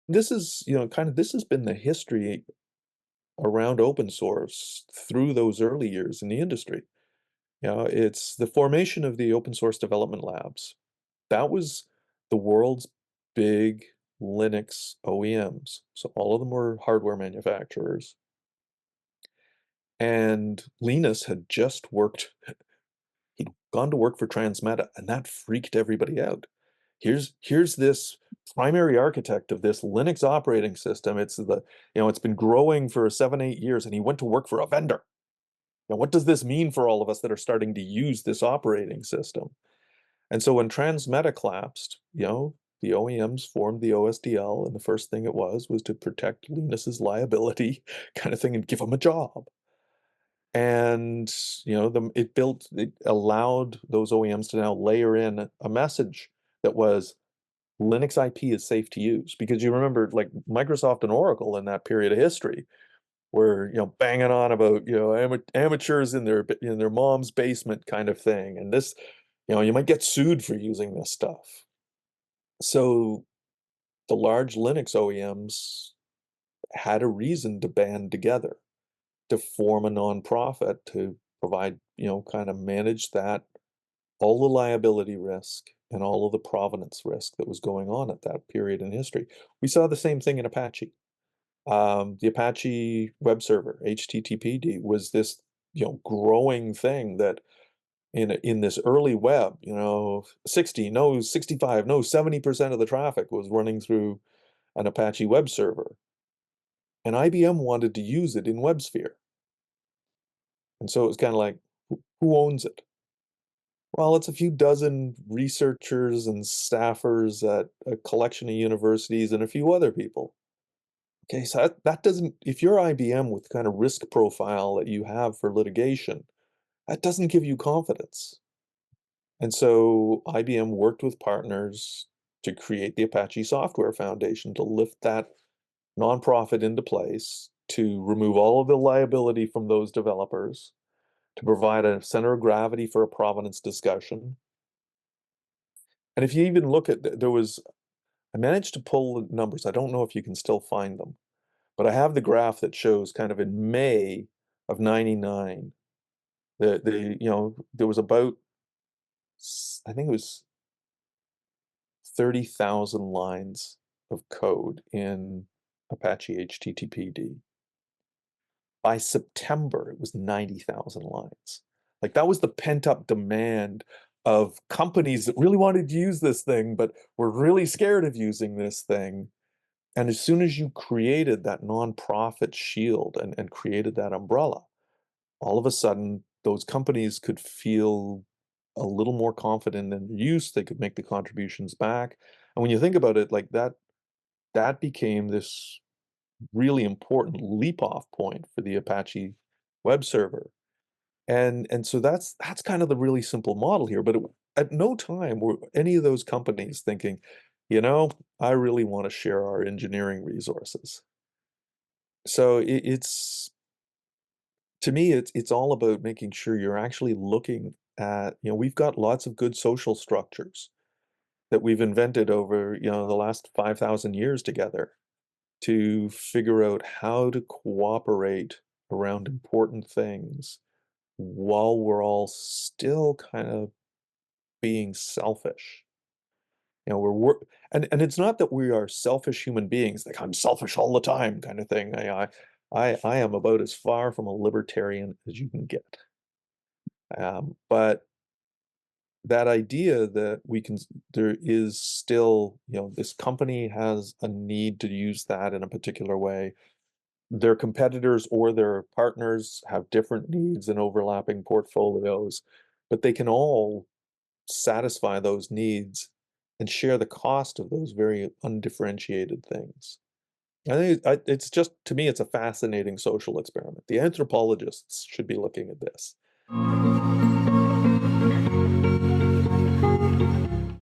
this is, this has been the history around open source through those early years in the industry. It's the formation of the open source development labs. That was the world's big Linux OEMs. So all of them were hardware manufacturers. And Linus had just he'd gone to work for Transmeta, and that freaked everybody out. Here's this primary architect of this Linux operating system. It's been growing for 7, 8 years, and he went to work for a vendor. Now, what does this mean for all of us that are starting to use this operating system? And so when Transmeta collapsed, the OEMs formed the OSDL, and the first thing it was to protect Linus's liability kind of thing and give him a job. And it allowed those OEMs to now layer in a message that was Linux IP is safe to use. Because you remember, like, Microsoft and Oracle in that period of history were, banging on about, amateurs in their mom's basement kind of thing. And this, you might get sued for using this stuff. So the large Linux OEMs had a reason to band together, to form a nonprofit to provide, kind of manage all the liability risk and all of the provenance risk that was going on at that period in history. We saw the same thing in Apache. The Apache web server, HTTPD, was this, growing thing that in this early web, 60, no, 65, no, 70% of the traffic was running through an Apache web server. And IBM wanted to use it in WebSphere. And so it was kind of like, who owns it? Well, it's a few dozen researchers and staffers at a collection of universities and a few other people. Okay, so that doesn't, if you're IBM with the kind of risk profile that you have for litigation, that doesn't give you confidence. And so IBM worked with partners to create the Apache Software Foundation to lift that nonprofit into place, to remove all of the liability from those developers, to provide a center of gravity for a provenance discussion. And if you even look at, I managed to pull the numbers. I don't know if you can still find them, but I have the graph that shows kind of in May of 99, there was about, I think it was 30,000 lines of code in Apache HTTPD. By September, it was 90,000 lines. Like, that was the pent-up demand of companies that really wanted to use this thing, but were really scared of using this thing. And as soon as you created that nonprofit shield and created that umbrella, all of a sudden, those companies could feel a little more confident in their use. They could make the contributions back. And when you think about it, like that became this really important leap-off point for the Apache web server. And so that's kind of the really simple model here. But at no time were any of those companies thinking, I really want to share our engineering resources. So it's to me, it's all about making sure you're actually looking at, we've got lots of good social structures that we've invented over, the last 5,000 years together to figure out how to cooperate around important things while we're all still kind of being selfish. And it's not that we are selfish human beings, like I'm selfish all the time kind of thing. I am about as far from a libertarian as you can get. But that idea that there is still, this company has a need to use that in a particular way. Their competitors or their partners have different needs and overlapping portfolios, but they can all satisfy those needs and share the cost of those very undifferentiated things. I think it's just, to me, it's a fascinating social experiment. The anthropologists should be looking at this.